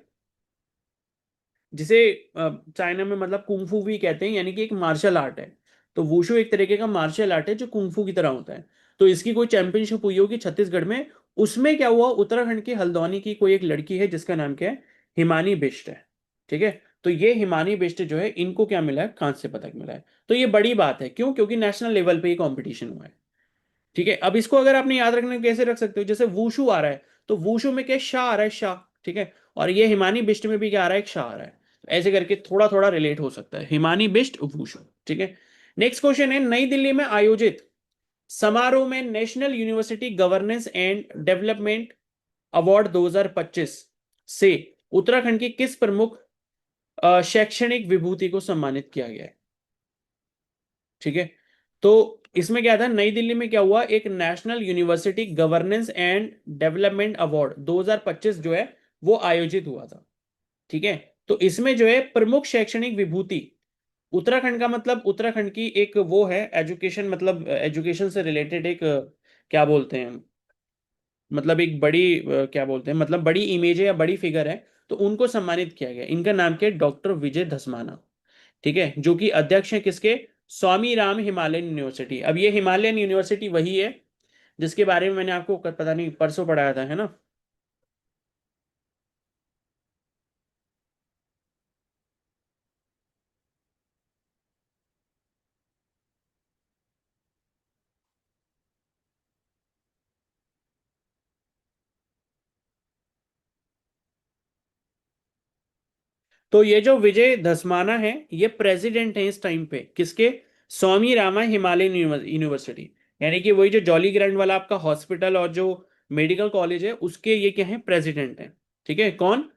जिसे चाइना में मतलब कुंफू भी कहते हैं, यानी कि एक मार्शल आर्ट है। तो वुशु एक तरीके का मार्शल आर्ट है जो कुंफू की तरह होता है। तो इसकी कोई चैंपियनशिप हुई होगी छत्तीसगढ़ में, उसमें क्या हुआ, उत्तराखंड की हल्द्वानी की कोई एक लड़की है जिसका नाम क्या है? हिमानी बिष्ट है, ठीक है। तो ये हिमानी बिष्ट जो है, इनको क्या मिला है? कांस्य पदक मिला है। तो ये बड़ी बात है, क्यों? क्योंकि नेशनल लेवल पे ये कॉम्पिटिशन हुआ है, ठीक है। अब इसको अगर आपने याद रखने कैसे रख सकते हो, जैसे वुशु आ रहा है, तो वुशु में क्या शाह आ रहा है? शाह, ठीक है। और ये हिमानी बिष्ट में भी क्या आ रहा है? एक शाह आ रहा है। तो ऐसे करके थोड़ा थोड़ा रिलेट हो सकता है, हिमानी बिष्ट वुशु, ठीक है। नेक्स्ट क्वेश्चन है, नई दिल्ली में आयोजित समारोह में national university governance and development award 2025 से उत्तराखंड की किस प्रमुख शैक्षणिक विभूति को सम्मानित किया गया है? ठीक है, तो इसमें क्या था, नई दिल्ली में क्या हुआ, एक national university governance and development award 2025 जो है वो आयोजित हुआ था, ठीक है। तो इसमें जो है प्रमुख शैक्षणिक विभूति, उत्तराखंड का मतलब उत्तराखंड की एक वो है एजुकेशन, मतलब एजुकेशन से रिलेटेड एक क्या बोलते हैं, मतलब एक बड़ी क्या बोलते हैं, मतलब बड़ी इमेज है या बड़ी फिगर है, तो उनको सम्मानित किया गया। इनका नाम क्या है? डॉक्टर विजय धसमाना, ठीक है, जो कि अध्यक्ष है किसके? स्वामी राम हिमालयन यूनिवर्सिटी। अब ये हिमालयन यूनिवर्सिटी वही है जिसके बारे में मैंने आपको पता नहीं परसों पढ़ाया था, है ना। तो ये जो विजय धसमाना है, ये प्रेसिडेंट है इस टाइम पे, किसके? स्वामी रामा हिमालयन यूनिवर्सिटी, यानी कि वही जो जॉली ग्रैंड वाला आपका हॉस्पिटल और जो मेडिकल कॉलेज है, उसके ये क्या है? प्रेसिडेंट है, ठीक है। कौन?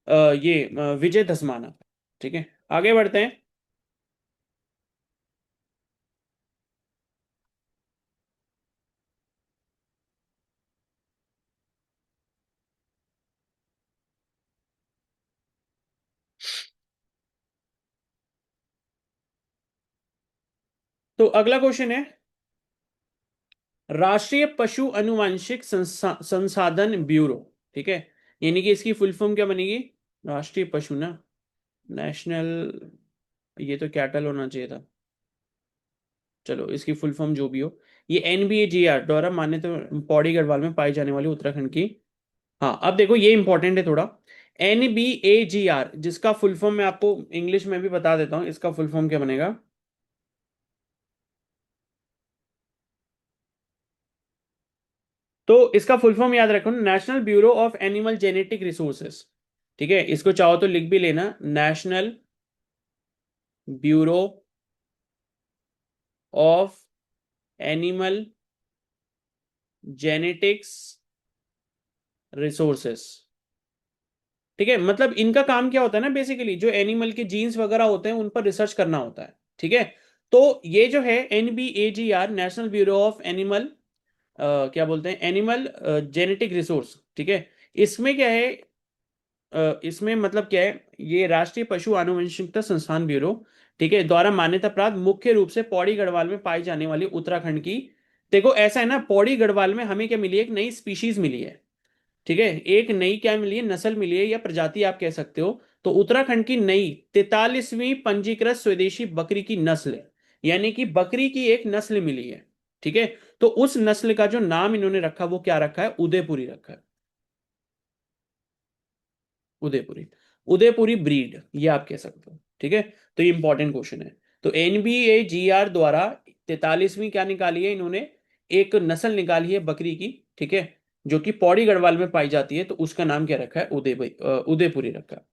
ये विजय धसमाना, ठीक है। आगे बढ़ते हैं। तो अगला क्वेश्चन है, राष्ट्रीय पशु अनुवांशिक संसाधन ब्यूरो, ठीक है, यानी कि इसकी फुल फॉर्म क्या बनेगी? राष्ट्रीय पशु ना, नेशनल, ये तो कैटल होना चाहिए था, चलो इसकी फुल फॉर्म जो भी हो, ये NBAGR द्वारा मान्यता पौड़ी गढ़वाल में पाई जाने वाली उत्तराखंड की। हाँ, अब देखो ये इंपॉर्टेंट है थोड़ा, NBAGR जिसका फुल फॉर्म मैं आपको इंग्लिश में भी बता देता हूँ, इसका फुल फॉर्म क्या बनेगा। तो इसका फुल फॉर्म याद रखो, national bureau of animal genetic resources, ठीक है, इसको चाहो तो लिख भी लेना, national bureau of animal genetics resources, ठीक है। मतलब इनका काम क्या होता है ना, बेसिकली जो एनिमल के जीन्स वगैरह होते हैं उन पर रिसर्च करना होता है, ठीक है। तो ये जो है NBAGR, national bureau of animal क्या बोलते हैं, एनिमल जेनेटिक रिसोर्स, ठीक है। इसमें क्या है, इसमें मतलब क्या है, ये राष्ट्रीय पशु आनुवंशिकता संस्थान ब्यूरो, ठीक है, द्वारा मान्यता प्राप्त मुख्य रूप से पौड़ी गढ़वाल में पाई जाने वाली उत्तराखंड की देखो ऐसा है ना, पौड़ी गढ़वाल में हमें क्या मिली है, एक नई स्पीशीज मिली है। ठीक है, एक नई क्या मिली है, नस्ल मिली है या प्रजाति आप कह सकते हो। तो उत्तराखंड की नई 43वीं पंजीकृत स्वदेशी बकरी की नस्ल है, यानी कि बकरी की एक नस्ल मिली है। ठीक है, तो उस नस्ल का जो नाम इन्होंने रखा वो क्या रखा है, उदयपुरी रखा है। उदयपुरी, उदयपुरी ब्रीड ये आप कह सकते हो। ठीक है, तो ये इंपॉर्टेंट क्वेश्चन है। तो NBAGR द्वारा 43वीं क्या निकाली है इन्होंने, एक नस्ल निकाली है बकरी की। ठीक है, जो कि पौड़ी गढ़वाल में पाई जाती है, तो उसका नाम क्या रखा है, उदयपुरी रखा है।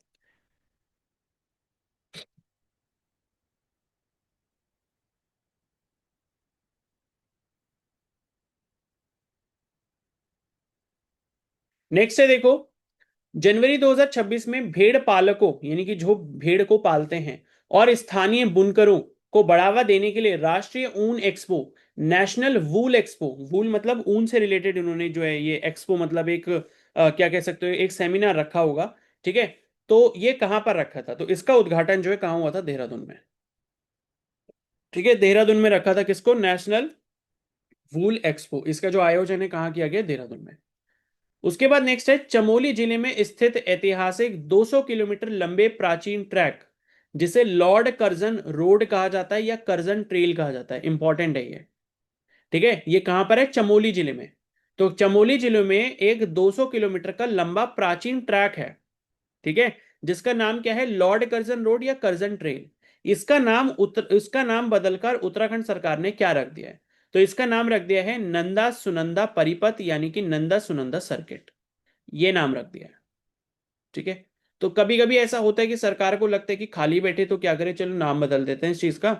नेक्स्ट है देखो, जनवरी 2026 में भेड़ पालकों यानी कि जो भेड़ को पालते हैं और स्थानीय बुनकरों को बढ़ावा देने के लिए राष्ट्रीय ऊन एक्सपो, नेशनल वूल एक्सपो, वूल मतलब ऊन से रिलेटेड इन्होंने जो है ये एक्सपो मतलब एक क्या कह सकते हो, एक सेमिनार रखा होगा। ठीक है, तो ये कहां पर रखा था, तो इसका उद्घाटन जो है कहां हुआ था, देहरादून में। ठीक है, देहरादून में रखा था किसको, नेशनल वूल एक्सपो, इसका जो आयोजन है कहाँ किया गया, देहरादून में। उसके बाद नेक्स्ट है, चमोली जिले में स्थित ऐतिहासिक 200 किलोमीटर लंबे प्राचीन ट्रैक, जिसे लॉर्ड कर्जन रोड कहा जाता है या कर्जन ट्रेल कहा जाता है, इंपॉर्टेंट है ये। ठीक है, ये कहां पर है, चमोली जिले में। तो चमोली जिले में एक 200 किलोमीटर का लंबा प्राचीन ट्रैक है। ठीक है, जिसका नाम क्या है, लॉर्ड कर्जन रोड या कर्जन ट्रेल। इसका नाम बदलकर उत्तराखंड सरकार ने क्या रख दिया है, तो इसका नाम रख दिया है नंदा सुनंदा परिपथ, यानी कि नंदा सुनंदा सर्किट, ये नाम रख दिया है। ठीक है, तो कभी कभी ऐसा होता है कि सरकार को लगता है कि खाली बैठे तो क्या करें, चलो नाम बदल देते हैं इस चीज का,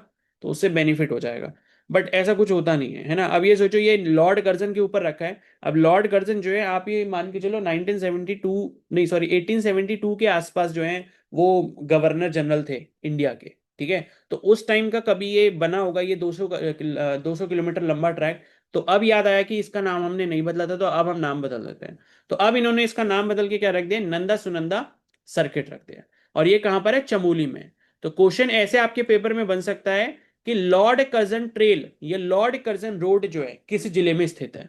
तो उससे बेनिफिट हो जाएगा। बट ऐसा कुछ होता नहीं है, है ना। अब ये सोचो, ये लॉर्ड कर्जन के ऊपर रखा है। अब लॉर्ड कर्जन जो है, आप ये मान के चलो 1972, नहीं सॉरी 1872 के आसपास जो है वो गवर्नर जनरल थे इंडिया के। ठीक है, तो उस टाइम का कभी ये बना होगा, ये 200 किलोमीटर लंबा ट्रैक। तो अब याद आया कि इसका नाम हमने नहीं बदला था, तो अब हम नाम बदल देते हैं। तो अब इन्होंने इसका नाम बदल के क्या रख दिया, नंदा सुनंदा सर्किट रख दिया। और ये कहां पर है, चमोली में। तो क्वेश्चन ऐसे आपके पेपर में बन सकता है कि लॉर्ड कर्जन ट्रेल या लॉर्ड कर्जन रोड जो है किस जिले में स्थित है।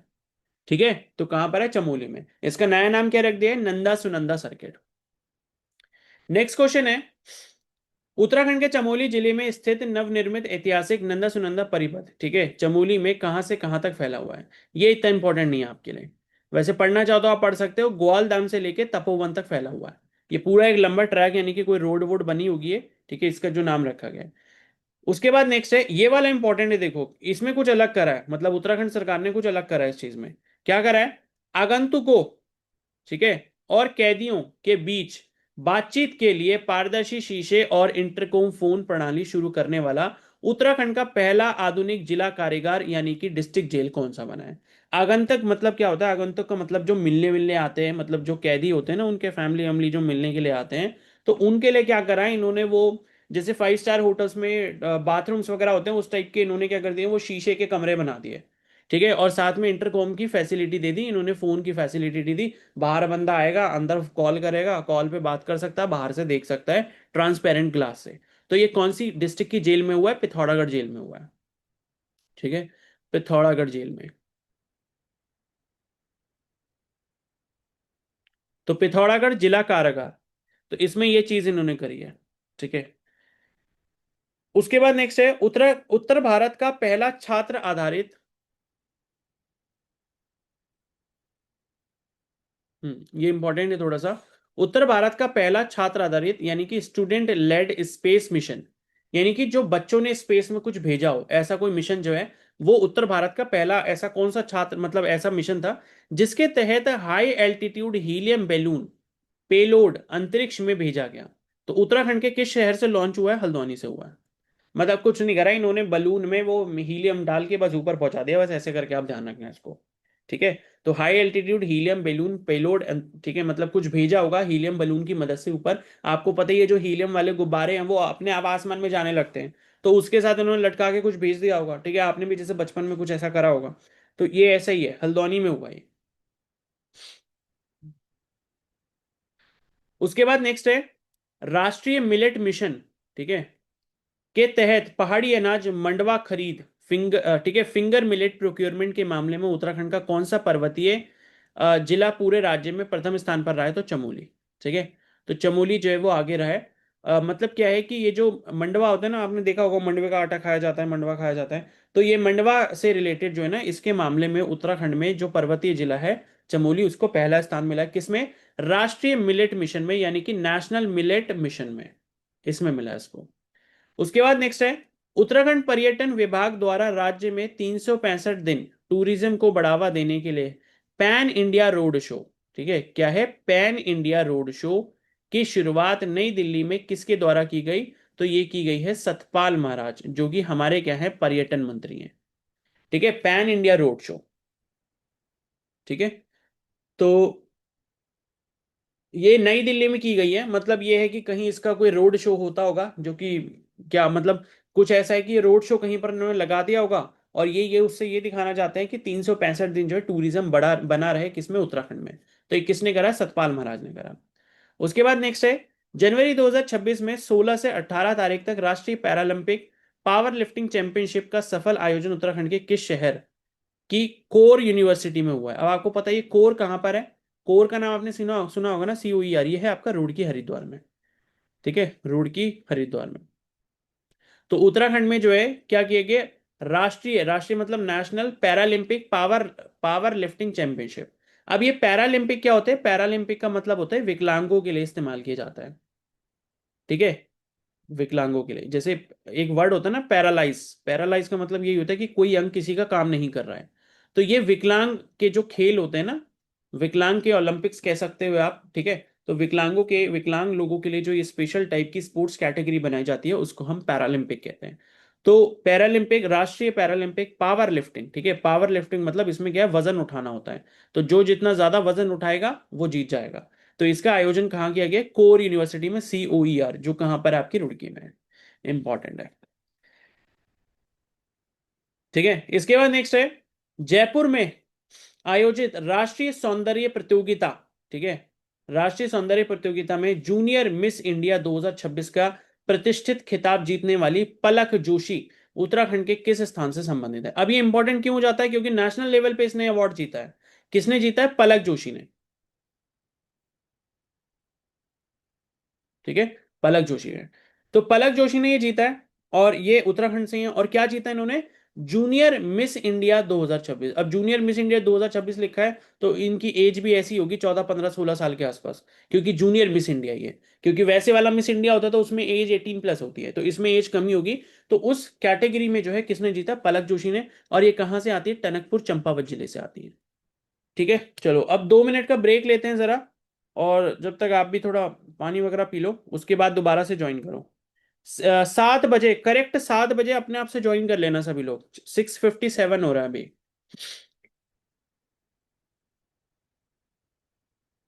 ठीक है, तो कहां पर है, चमोली में। इसका नया नाम क्या रख दिया है, Nanda Sunanda circuit. Next question है, उत्तराखंड के चमोली जिले में स्थित नवनिर्मित ऐतिहासिक नंदा सुनंदा परिपथ, ठीक है, चमोली में कहां से कहां तक फैला हुआ है। ये इतना इंपॉर्टेंट नहीं है आपके लिए, वैसे पढ़ना चाहो तो आप पढ़ सकते हो। ग्वालदाम से लेके तपोवन तक फैला हुआ है। ये पूरा एक लंबा ट्रैक, यानी कि कोई रोड वोड बनी होगी है। ठीक है, इसका जो नाम रखा गया है। उसके बाद नेक्स्ट है, ये वाला इंपॉर्टेंट है, देखो इसमें कुछ अलग करा है, मतलब उत्तराखंड सरकार ने कुछ अलग करा है इस चीज में। क्या करा है, आगंतुकों, ठीक है, और कैदियों के बीच बातचीत के लिए पारदर्शी शीशे और इंटरकॉम फोन प्रणाली शुरू करने वाला उत्तराखंड का पहला आधुनिक जिला कारागार यानी कि डिस्ट्रिक्ट जेल कौन सा बना है। आगंतुक मतलब क्या होता है, आगंतुक का मतलब जो मिलने मिलने आते हैं, मतलब जो कैदी होते हैं ना, उनके फैमिली वैमिली जो मिलने के लिए आते हैं, तो उनके लिए क्या करा है इन्होंने, वो जैसे 5 स्टार होटल्स में बाथरूम्स वगैरह होते हैं उस टाइप के, इन्होंने क्या कर दिए, वो शीशे के कमरे बना दिए। ठीक है, और साथ में इंटरकॉम की फैसिलिटी दे दी इन्होंने, फोन की फैसिलिटी दे दी। बाहर बंदा आएगा, अंदर कॉल करेगा, कॉल पे बात कर सकता है, बाहर से देख सकता है ट्रांसपेरेंट ग्लास से। तो ये कौन सी डिस्ट्रिक्ट की जेल में हुआ है, पिथौरागढ़ जेल में हुआ है। ठीक है, पिथौरागढ़ जेल में। तो पिथौरागढ़ जिला कारागार, तो इसमें ये चीज इन्होंने करी है। ठीक है, उसके बाद नेक्स्ट है, उत्तर उत्तर भारत का पहला छात्र आधारित, ये इंपॉर्टेंट है थोड़ा सा। उत्तर भारत का पहला छात्र आधारित यानी कि स्टूडेंट लेड स्पेस मिशन, यानी कि जो बच्चों ने स्पेस में कुछ भेजा हो, ऐसा कोई मिशन जो है, वो उत्तर भारत का पहला ऐसा कौन सा छात्र मतलब ऐसा मिशन था, जिसके तहत high altitude helium balloon payload अंतरिक्ष में भेजा गया। तो उत्तराखंड के किस शहर से लॉन्च हुआ है, हल्द्वानी से हुआ है। मतलब कुछ नहीं करा इन्होंने, बलून में वो हीलियम डाल के बस ऊपर पहुंचा दिया, बस ऐसे करके आप ध्यान रखना इसको। ठीक है, तो high altitude helium balloon payload, ठीक है, मतलब कुछ भेजा होगा हीलियम बलून की मदद से ऊपर। आपको पता ही है जो हीलियम वाले गुब्बारे हैं वो अपने आप आसमान में जाने लगते हैं, तो उसके साथ उन्होंने लटका के कुछ भेज दिया होगा। ठीक है, आपने भी जैसे बचपन में कुछ ऐसा करा होगा। तो ये ऐसा ही है, हल्द्वानी में हुआ ये। उसके बाद नेक्स्ट है, राष्ट्रीय मिलेट मिशन, ठीक है, के तहत पहाड़ी अनाज मंडवा खरीद ठीक है, फिंगर मिलेट प्रोक्योरमेंट के मामले में उत्तराखंड का कौन सा पर्वतीय जिला पूरे राज्य में प्रथम स्थान पर रहा है? तो चमोली। ठीक है, तो चमोली जो है वो आगे रहा है। मतलब क्या है कि ये जो मंडवा होता है ना, आपने देखा होगा मंडवे का आटा खाया जाता है, मंडवा खाया जाता है। तो ये मंडवा से रिलेटेड जो है ना, इसके मामले में उत्तराखंड में जो पर्वतीय जिला है चमोली, उसको पहला स्थान मिला है। किसमें? राष्ट्रीय मिलेट मिशन में, यानी कि नेशनल मिलेट मिशन में, इसमें मिला है इसको। उसके बाद नेक्स्ट है, उत्तराखंड पर्यटन विभाग द्वारा राज्य में 365 दिन टूरिज्म को बढ़ावा देने के लिए पैन इंडिया रोड शो, ठीक है, क्या है? पैन इंडिया रोड शो की शुरुआत नई दिल्ली में किसके द्वारा की गई? तो ये की गई है सतपाल महाराज, जो कि हमारे क्या है, पर्यटन मंत्री हैं। ठीक है, पैन इंडिया रोड शो। ठीक है, तो ये नई दिल्ली में की गई है, मतलब ये है कि कहीं इसका कोई रोड शो होता होगा, जो कि क्या मतलब, कुछ ऐसा है कि ये रोड शो कहीं पर उन्होंने लगा दिया होगा, और ये उससे ये दिखाना चाहते हैं कि 365 दिन जो है टूरिज्म बड़ा बना रहे, किसमें? उत्तराखंड में। तो ये किसने करा? सतपाल महाराज ने करा। उसके बाद नेक्स्ट है, जनवरी 2026 में 16 से 18 तारीख तक राष्ट्रीय पैरालंपिक पावर लिफ्टिंग चैंपियनशिप का सफल आयोजन उत्तराखंड के किस शहर की कोर यूनिवर्सिटी में हुआ है? अब आपको पता है ये कोर कहां पर है। कोर का नाम आपने सुना सुना होगा ना, COER, ये है आपका रुड़की हरिद्वार में। ठीक है, रुड़की हरिद्वार में। तो उत्तराखंड में जो है क्या किए गए, राष्ट्रीय राष्ट्रीय मतलब national Paralympic power power lifting championship. अब ये पैरालंपिक क्या होते हैं? पैरालंपिक का मतलब होता है विकलांगों के लिए इस्तेमाल किया जाता है। ठीक है, विकलांगों के लिए, जैसे एक वर्ड होता है ना पैरालाइज, पैरालाइज का मतलब यही होता है कि कोई अंग किसी का काम नहीं कर रहा है। तो ये विकलांग के जो खेल होते हैं ना, विकलांग के ओलंपिक्स कह सकते हो आप। ठीक है, तो विकलांग लोगों के लिए जो ये स्पेशल टाइप की स्पोर्ट्स कैटेगरी बनाई जाती है, उसको हम पैरालंपिक कहते हैं। तो पैरालंपिक, राष्ट्रीय पैरालंपिक पावर लिफ्टिंग, ठीक है, पावर लिफ्टिंग मतलब इसमें क्या है, वजन उठाना होता है। तो जो जितना ज्यादा वजन उठाएगा वो जीत जाएगा। तो इसका आयोजन कहाँ किया गया? कोर यूनिवर्सिटी में, COER, जो कहां पर है? आपकी रुड़की में है। इंपॉर्टेंट है। ठीक है, इसके बाद नेक्स्ट है, जयपुर में आयोजित राष्ट्रीय सौंदर्य प्रतियोगिता, ठीक है, राष्ट्रीय सौंदर्य प्रतियोगिता में जूनियर मिस इंडिया 2026 का प्रतिष्ठित खिताब जीतने वाली पलक जोशी उत्तराखंड के किस स्थान से संबंधित है? अब ये इंपॉर्टेंट क्यों हो जाता है? क्योंकि नेशनल लेवल पे इसने अवार्ड जीता है। किसने जीता है? पलक जोशी ने। ठीक है, पलक जोशी है। तो पलक जोशी ने ये जीता है, और ये उत्तराखंड से ही है। और क्या जीता इन्होंने? Junior miss India 2026। अब जूनियर मिस इंडिया 2026 लिखा है, तो इनकी एज भी ऐसी होगी, 14 15 16 साल के आसपास, क्योंकि जूनियर मिस इंडिया ये। क्योंकि वैसे वाला मिस इंडिया होता है तो उसमें एज 18+ होती है, तो इसमें एज कमी होगी। तो उस कैटेगरी में जो है किसने जीता? पलक जोशी ने। और ये कहां से आती है? टनकपुर चंपावत जिले से आती है। ठीक है, चलो अब 2 मिनट का ब्रेक लेते हैं जरा, और जब तक आप भी थोड़ा पानी वगैरह पी लो, उसके बाद दोबारा से ज्वाइन करो। 7 बजे, करेक्ट 7 बजे अपने आप से ज्वाइन कर लेना सभी लोग। 6:57 हो रहा है अभी।